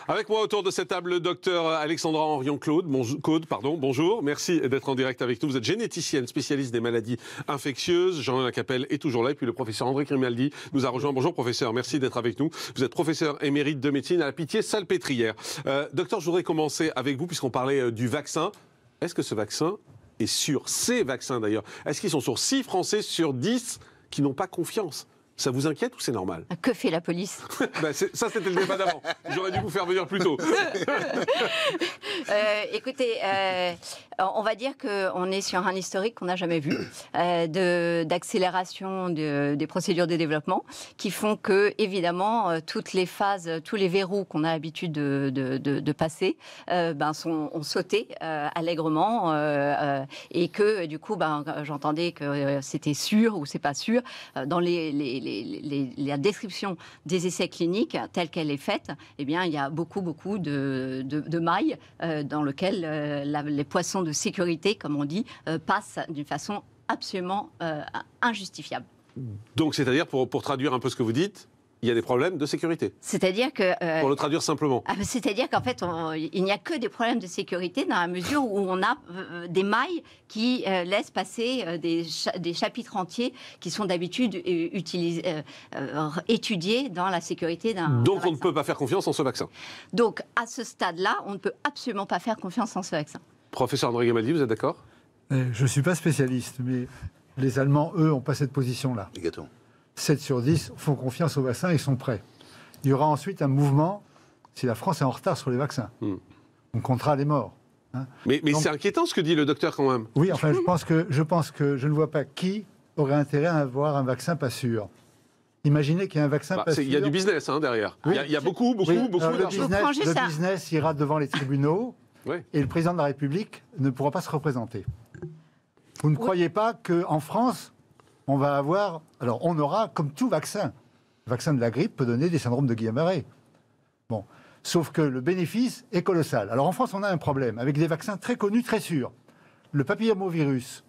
Avec moi autour de cette table, le docteur Alexandra Henrion-Claude, bonjour, merci d'être en direct avec nous. Vous êtes généticienne, spécialiste des maladies infectieuses. Jean-Alain Capelle est toujours là. Et puis le professeur André Grimaldi nous a rejoint. Bonjour professeur, merci d'être avec nous. Vous êtes professeur émérite de médecine à la Pitié-Salpêtrière. Docteur, je voudrais commencer avec vous puisqu'on parlait du vaccin. Est-ce que ce vaccin est sûr? Ces vaccins d'ailleurs, est-ce qu'ils sont sur 6 Français sur 10 qui n'ont pas confiance? Ça vous inquiète ou c'est normal? Que fait la police? Ça, c'était le débat d'avant. J'aurais dû vous faire venir plus tôt. Écoutez, on va dire qu'on est sur un historique qu'on n'a jamais vu, d'accélération des procédures de développement, qui font que, évidemment, toutes les phases, tous les verrous qu'on a l'habitude de passer, ont sauté allègrement, et que, du coup, j'entendais que c'était sûr ou c'est pas sûr. Dans la description des essais cliniques telle qu'elle est faite, eh bien, il y a beaucoup de mailles dans lesquelles les poissons de sécurité, comme on dit, passent d'une façon absolument injustififiable. Donc, c'est-à-dire, pour traduire un peu ce que vous dites, il y a des problèmes de sécurité. C'est-à-dire que... pour le traduire simplement. C'est-à-dire qu'en fait, il n'y a que des problèmes de sécurité dans la mesure où on a des mailles qui laissent passer des chapitres entiers qui sont d'habitude étudiés dans la sécurité d'un Donc vaccin. on ne peut pas faire confiance en ce vaccin. Donc à ce stade-là, on ne peut absolument pas faire confiance en ce vaccin. Professeur André Grimaldi, vous êtes d'accord? Je ne suis pas spécialiste, mais les Allemands, eux, n'ont pas cette position-là. 7 sur 10 font confiance au vaccin et sont prêts. Il y aura ensuite un mouvement, si la France est en retard sur les vaccins. On comptera les morts. Hein. Mais c'est inquiétant ce que dit le docteur quand même. Oui, enfin, je pense que je ne vois pas qui aurait intérêt à avoir un vaccin pas sûr. Imaginez qu'il y a un vaccin pas sûr. Il y a du business derrière. Oui. Il y a beaucoup Alors, d'argent. Le business ira devant les tribunaux et le président de la République ne pourra pas se représenter. Vous ne croyez pas qu'en France, on va avoir... Alors, on aura, comme tout vaccin, le vaccin de la grippe peut donner des syndromes de Guillain-Barré. Bon. Sauf que le bénéfice est colossal. Alors, en France, on a un problème avec des vaccins très connus, très sûrs. Le papillomavirus,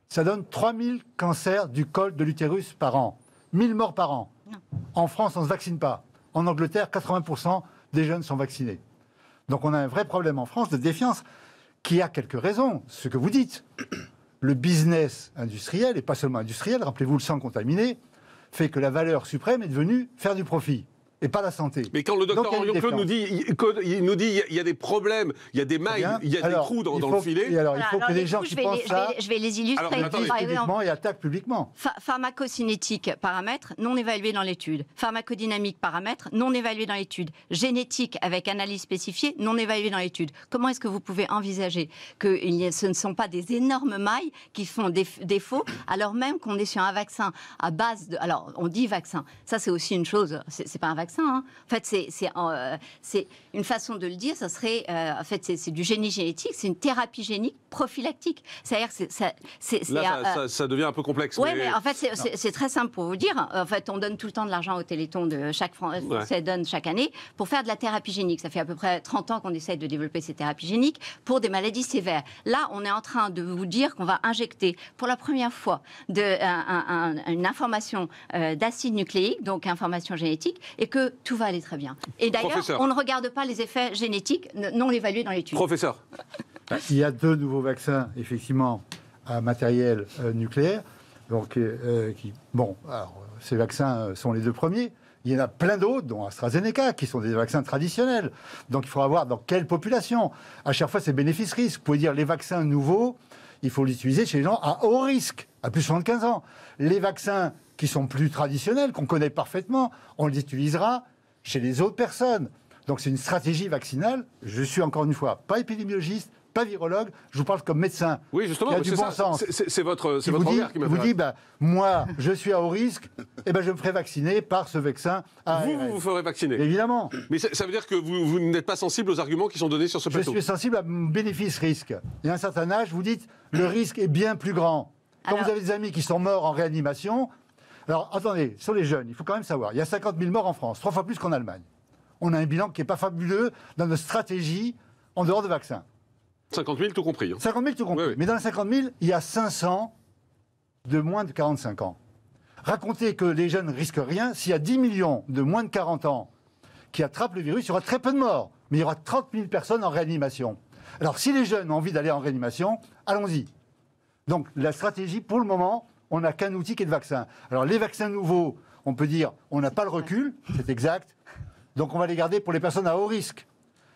ça donne 3000 cancers du col de l'utérus par an. 1000 morts par an. Non. En France, on ne se vaccine pas. En Angleterre, 80% des jeunes sont vaccinés. Donc, on a un vrai problème en France de défiance qui a quelques raisons, ce que vous dites. Le business industriel, et pas seulement industriel, rappelez-vous le sang contaminé, fait que la valeur suprême est devenue faire du profit, et pas la santé. Mais quand le docteur Henrion-Claude nous dit il y a des problèmes, il y a des mailles, il y a des trous dans le filet... Et alors, il faut que les gens qui pensent ça... Je vais les illustrer. Disent publiquement et attaquent publiquement. Pharmacocinétique, paramètres non évalués dans l'étude. Pharmacodynamique, paramètres non évalués dans l'étude. Génétique, avec analyse spécifiée, non évaluée dans l'étude. Comment est-ce que vous pouvez envisager que ce ne sont pas des énormes mailles qui font défaut, alors même qu'on est sur un vaccin à base de... Alors, on dit vaccin. Ça, c'est aussi une chose. C'est pas un vaccin. En fait, c'est une façon de le dire. Ça serait, en fait, c'est du génie génétique. C'est une thérapie génique prophylactique. C'est-à-dire que ça devient un peu complexe. Oui, mais en fait, c'est très simple pour vous dire. En fait, on donne tout le temps de l'argent au Téléthon de chaque Français donne chaque année pour faire de la thérapie génique. Ça fait à peu près 30 ans qu'on essaie de développer ces thérapies géniques pour des maladies sévères. Là, on est en train de vous dire qu'on va injecter pour la première fois une information d'acide nucléique, donc information génétique, et que tout va aller très bien. Et d'ailleurs, on ne regarde pas les effets génétiques non évalués dans l'étude. Professeur. Il y a 2 nouveaux vaccins, effectivement, à matériel nucléaire. Donc, alors, ces vaccins sont les 2 premiers. Il y en a plein d'autres, dont AstraZeneca, qui sont des vaccins traditionnels. Donc, il faudra voir dans quelle population. À chaque fois, c'est bénéfice-risque. Vous pouvez dire les vaccins nouveaux, il faut l'utiliser chez les gens à haut risque, à plus de 75 ans. Les vaccins qui sont plus traditionnels, qu'on connaît parfaitement, on les utilisera chez les autres personnes. Donc c'est une stratégie vaccinale. Je suis encore une fois pas épidémiologiste, pas virologue, je vous parle comme médecin. Oui, justement, il y a du bon sens. C'est votre regard qui m'intéresse. Il vous dit, moi, je suis à haut risque, et je me ferai vacciner par ce vaccin. Vous ferez vacciner. Évidemment. Mais ça veut dire que vous n'êtes pas sensible aux arguments qui sont donnés sur ce plateau. Je suis sensible à bénéfice-risque. Et à un certain âge, vous dites, le risque est bien plus grand. Quand vous avez des amis qui sont morts en réanimation... Alors, attendez, sur les jeunes, il faut quand même savoir, il y a 50 000 morts en France, 3 fois plus qu'en Allemagne. On a un bilan qui n'est pas fabuleux dans notre stratégie en dehors de vaccins. 50 000 tout compris. 50 000 tout compris. Oui. Mais dans les 50 000, il y a 500 de moins de 45 ans. Raconter que les jeunes ne risquent rien, s'il y a 10 millions de moins de 40 ans qui attrapent le virus, il y aura très peu de morts, mais il y aura 30 000 personnes en réanimation. Alors, si les jeunes ont envie d'aller en réanimation, allons-y. Donc, la stratégie, pour le moment, on n'a qu'un outil qui est le vaccin. Alors, les vaccins nouveaux, on peut dire, on n'a pas le recul, c'est exact. Donc, on va les garder pour les personnes à haut risque.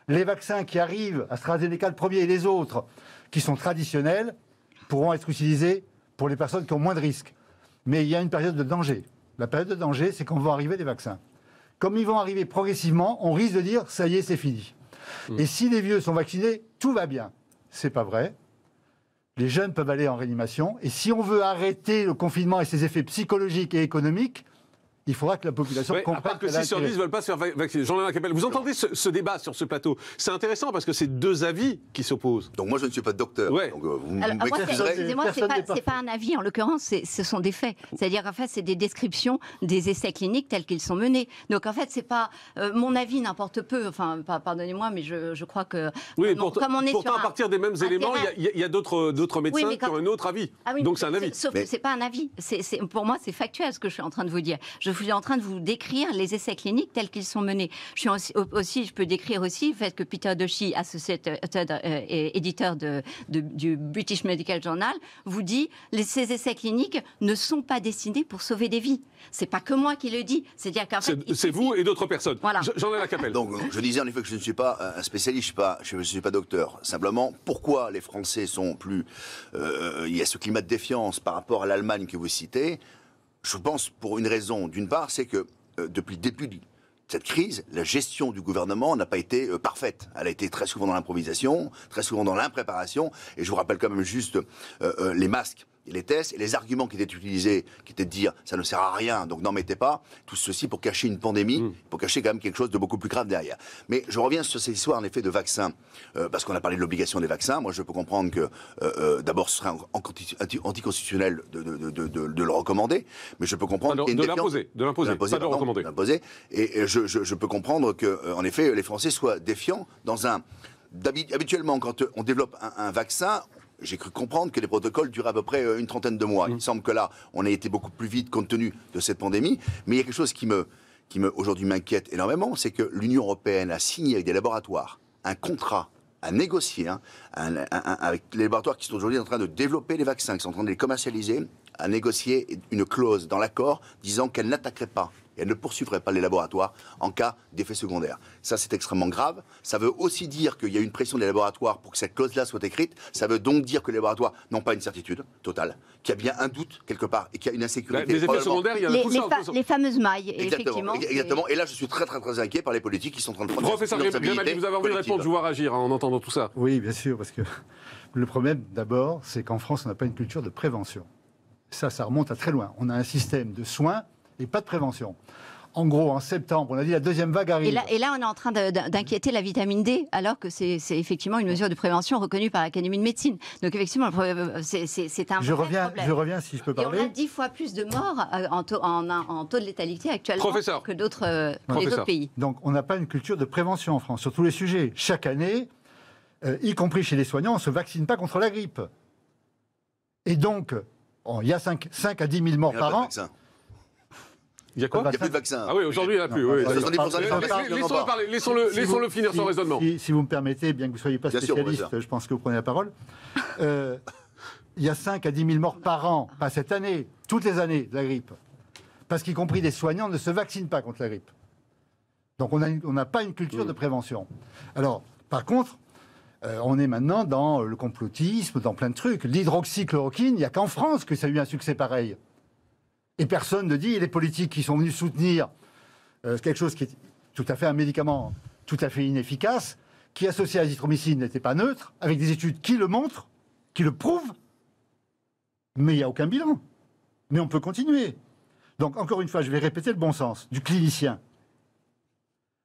Les vaccins qui arrivent, AstraZeneca le premier et les autres, qui sont traditionnels, pourront être utilisés pour les personnes qui ont moins de risques. Mais il y a une période de danger. La période de danger, c'est quand vont arriver les vaccins. Comme ils vont arriver progressivement, on risque de dire, ça y est, c'est fini. Et si les vieux sont vaccinés, tout va bien. C'est pas vrai. Les jeunes peuvent aller en réanimation. Et si on veut arrêter le confinement et ses effets psychologiques et économiques, il faudra que la population comprenne à part que 6 sur 10 ne veulent pas se faire vacciner. Jean-Léon Capelle, vous entendez ce débat sur ce plateau. C'est intéressant parce que c'est deux avis qui s'opposent. Donc moi, je ne suis pas docteur. Ouais. Donc, vous excusez-moi, c'est pas un avis, en l'occurrence, ce sont des faits. C'est-à-dire, en fait, c'est des descriptions des essais cliniques tels qu'ils sont menés. Donc, en fait, c'est pas mon avis n'importe peu. Enfin, pardonnez-moi, mais je crois que... Oui, comme on est pourtant, à partir des mêmes éléments, il y a d'autres médecins qui ont un autre avis. Ah oui, donc, c'est un avis. Sauf que c'est pas un avis. Pour moi, c'est factuel ce que je suis en train de vous dire. Je suis en train de vous décrire les essais cliniques tels qu'ils sont menés. Je peux décrire aussi le fait que Peter Doshi, éditeur du British Medical Journal, vous dit que ces essais cliniques ne sont pas destinés pour sauver des vies. C'est pas que moi qui le dis. C'est-à-dire qu'en fait, c'est vous et d'autres personnes. Voilà. Jean-Léon Capelle. Donc, je disais en effet que je ne suis pas un spécialiste, je ne suis pas docteur. Simplement, pourquoi les Français sont plus... il y a ce climat de défiance par rapport à l'Allemagne que vous citez. Je pense pour une raison. D'une part, c'est que depuis le début de cette crise, la gestion du gouvernement n'a pas été parfaite. Elle a été très souvent dans l'improvisation, très souvent dans l'impréparation. Et je vous rappelle quand même juste les masques et les tests et les arguments qui étaient utilisés, qui étaient de dire ça ne sert à rien, donc n'en mettez pas. Tout ceci pour cacher une pandémie, pour cacher quand même quelque chose de beaucoup plus grave derrière. Mais je reviens sur cette histoire en effet de vaccins, parce qu'on a parlé de l'obligation des vaccins. Moi, je peux comprendre que d'abord ce serait anticonstitutionnel de le recommander, mais je peux comprendre de l'imposer, pas de le recommander. Et je peux comprendre que en effet les Français soient défiants dans un. Habituellement, quand on développe un vaccin, j'ai cru comprendre que les protocoles duraient à peu près une trentaine de mois. Il me semble que là, on a été beaucoup plus vite compte tenu de cette pandémie. Mais il y a quelque chose qui aujourd'hui m'inquiète énormément, c'est que l'Union européenne a signé avec des laboratoires un contrat à négocier avec les laboratoires qui sont aujourd'hui en train de développer les vaccins, qui sont en train de les commercialiser, à négocier une clause dans l'accord disant qu'elle n'attaquerait pas. Et elle ne poursuivrait pas les laboratoires en cas d'effet secondaire. Ça, c'est extrêmement grave. Ça veut aussi dire qu'il y a une pression des laboratoires pour que cette clause-là soit écrite. Ça veut donc dire que les laboratoires n'ont pas une certitude totale, qu'il y a bien un doute quelque part et qu'il y a une insécurité. Les effets secondaires, il y en a tout ça. Les fameuses mailles, effectivement. Exactement. Et là, je suis très, très, très inquiet par les politiques qui sont en train de prendre Professeur Grimaldi, vous avez envie de répondre, je vois réagir en entendant tout ça. Oui, bien sûr, parce que le problème, d'abord, c'est qu'en France, on n'a pas une culture de prévention. Ça remonte à très loin. On a un système de soins et pas de prévention. En gros, en septembre, on a dit la deuxième vague arrive. Et là, on est en train d'inquiéter la vitamine D, alors que c'est effectivement une mesure de prévention reconnue par l'Académie de médecine. Donc effectivement, c'est un vrai problème. Je reviens, si je peux parler. Et on a 10 fois plus de morts en taux de létalité actuellement que d'autres pays. Donc on n'a pas une culture de prévention en France, sur tous les sujets. Chaque année, y compris chez les soignants, on ne se vaccine pas contre la grippe. Et donc, il y a 5 à 10 000 morts par an. Il y a quoi ? Il n'y a plus de vaccin. Ah oui, aujourd'hui, il n'y en a plus. Oui, laissons-le finir son raisonnement. Si vous me permettez, bien que vous ne soyez pas spécialiste, je pense que vous prenez la parole. Il y a 5 à 10 000 morts par an, pas cette année, toutes les années, de la grippe. Parce qu'y compris des soignants ne se vaccinent pas contre la grippe. Donc on n'a pas une culture de prévention. Alors, par contre, on est maintenant dans le complotisme, dans plein de trucs. L'hydroxychloroquine, il n'y a qu'en France que ça a eu un succès pareil. Et personne ne dit, les politiques qui sont venus soutenir quelque chose qui est tout à fait un médicament tout à fait inefficace, qui associé à l'azithromycine n'était pas neutre, avec des études qui le montrent, qui le prouvent, mais il n'y a aucun bilan. Mais on peut continuer. Donc, encore une fois, je vais répéter le bon sens du clinicien.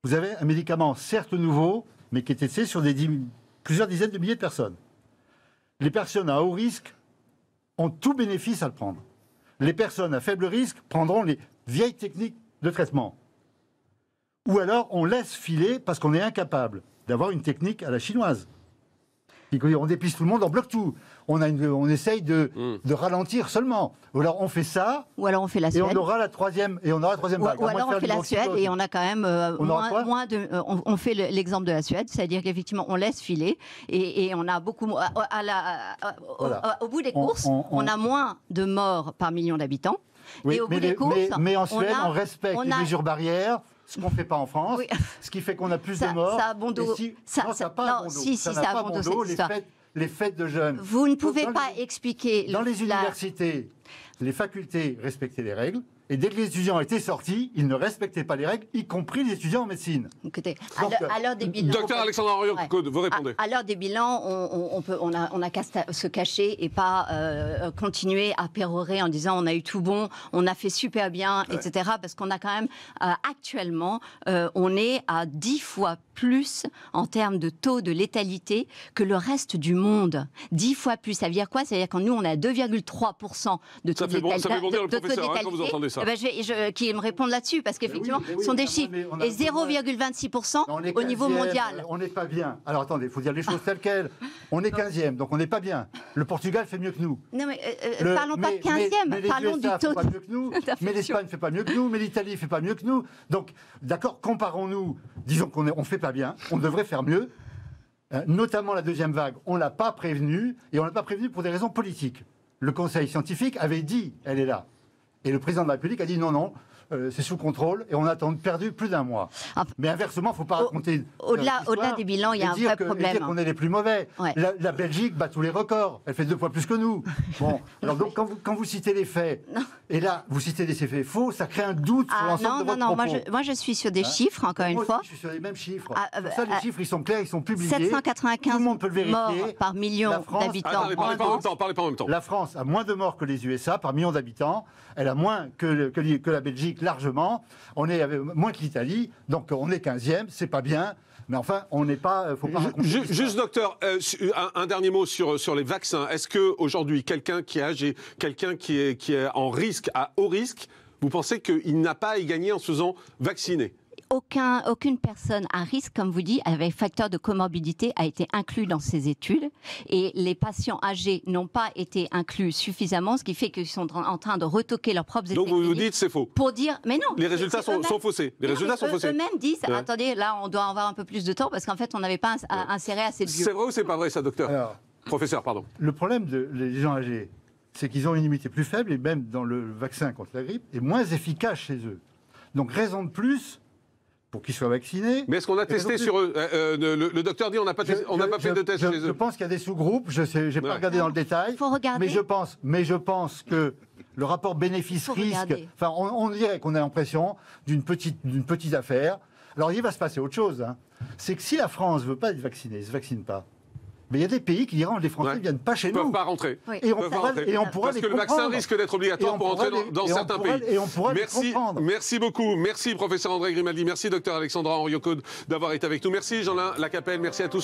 Vous avez un médicament, certes nouveau, mais qui est testé sur plusieurs dizaines de milliers de personnes. Les personnes à haut risque ont tout bénéfice à le prendre. Les personnes à faible risque prendront les vieilles techniques de traitement. Ou alors, on laisse filer parce qu'on est incapable d'avoir une technique à la chinoise. On dépiste tout le monde, on bloque tout. On essaye de ralentir seulement. Ou alors on fait ça. Ou alors on fait la Suède. Et on aura la troisième vague. Ou alors on fait la Suède et on a quand même moins de. On fait l'exemple de la Suède, c'est-à-dire qu'effectivement on laisse filer et on a beaucoup. Au bout des courses, on a moins de morts par million d'habitants. Oui, et au bout des courses, mais en Suède, on respecte les mesures barrières. Ce qu'on ne fait pas en France, oui. Ce qui fait qu'on a plus de morts. Ça a bon dos. Ça n'a pas bon dos. Ça n'a pas bon dos, les fêtes de jeunes. Vous ne pouvez pas expliquer... Dans les universités, les facultés respectaient les règles. Et dès que les étudiants étaient sortis, ils ne respectaient pas les règles, y compris les étudiants en médecine. Écoutez, à l'heure des bilans... Docteur Alexandra Henrion-Claude, vous répondez. À l'heure des bilans, on a qu'à se cacher et pas continuer à pérorer en disant on a eu tout bon, on a fait super bien, etc. Parce qu'on a quand même, actuellement, on est à 10 fois plus en termes de taux de létalité que le reste du monde. 10 fois plus. Ça veut dire quoi? Ça veut dire que nous, on est à 2,3% de taux de létalité. Ça fait bondir le professeur quand vous entendez ça. Qui me répondent là-dessus, parce qu'effectivement, ce sont des chiffres. Et 0,26% au niveau mondial. On n'est pas bien. Alors attendez, il faut dire les choses telles quelles. On est 15e, donc on n'est pas bien. Le Portugal fait mieux que nous. Non, mais parlons pas de 15e, parlons du taux. Pas mieux que nous, mais l'Espagne ne fait pas mieux que nous, mais l'Italie ne fait pas mieux que nous. Donc, d'accord, comparons-nous. Disons qu'on ne fait pas bien, on devrait faire mieux. Notamment la deuxième vague, on ne l'a pas prévenue, et on ne l'a pas prévenue pour des raisons politiques. Le Conseil scientifique avait dit, elle est là. Et le président de la République a dit non, c'est sous contrôle et on a perdu plus d'un mois. Mais inversement, il ne faut pas raconter. Au-delà des bilans, il y a un vrai problème. Dire qu'on est les plus mauvais. Ouais. La Belgique bat tous les records. Elle fait 2 fois plus que nous. Bon, alors donc quand vous citez les faits, et là vous citez des faits faux, ça crée un doute sur l'ensemble de votre propos. Moi je suis sur des chiffres, encore une fois. Je suis sur les mêmes chiffres. Pour ça, les chiffres, ils sont clairs, ils sont publiés. 795 tout le monde peut le vérifier. morts par million d'habitants. Parlez pas en même temps. La France a moins de morts que les USA par million d'habitants. Elle a moins que la Belgique, largement. On est moins que l'Italie, donc on est 15e, c'est pas bien. Mais enfin, on n'est pas. Faut pas juste, docteur, un dernier mot sur les vaccins. Est-ce qu'aujourd'hui, quelqu'un qui est âgé, quelqu'un qui est en risque, à haut risque, vous pensez qu'il n'a pas à y gagner en se faisant vacciner? Aucune personne à risque, comme vous dites, avec facteur de comorbidité a été inclus dans ces études. Et les patients âgés n'ont pas été inclus suffisamment, ce qui fait qu'ils sont en train de retoquer leurs propres effets. Donc vous dites c'est faux. Pour dire, mais non. Les résultats sont faussés. Les résultats sont faussés. Eux-mêmes disent, attendez, là on doit avoir un peu plus de temps parce qu'en fait on n'avait pas inséré assez de vieux. C'est vrai ou c'est pas vrai ça, docteur? Alors, professeur, pardon. Le problème des gens âgés, c'est qu'ils ont une immunité plus faible et même dans le vaccin contre la grippe, est moins efficace chez eux. Donc raison de plus pour qu'ils soient vaccinés. Mais est-ce qu'on a testé sur eux? Le docteur dit on n'a pas fait de test chez eux. Je pense qu'il y a des sous-groupes, je n'ai pas regardé dans le détail. Faut regarder. Mais je pense que le rapport bénéfice-risque, enfin, on dirait qu'on a l'impression d'une petite affaire. Alors il va se passer autre chose. Hein. C'est que si la France ne veut pas être vaccinée, ne se vaccine pas. Mais il y a des pays qui diront les Français ne viennent pas chez nous. Ils ne peuvent pas rentrer. Oui. Et on pourra parce que le vaccin risque d'être obligatoire pour entrer dans certains pays. Et on pourra les comprendre. Merci beaucoup. Merci professeur André Grimaldi. Merci docteur Alexandra Henrion-Claude d'avoir été avec nous. Merci Jean-Lin Lacapelle. Merci à tous.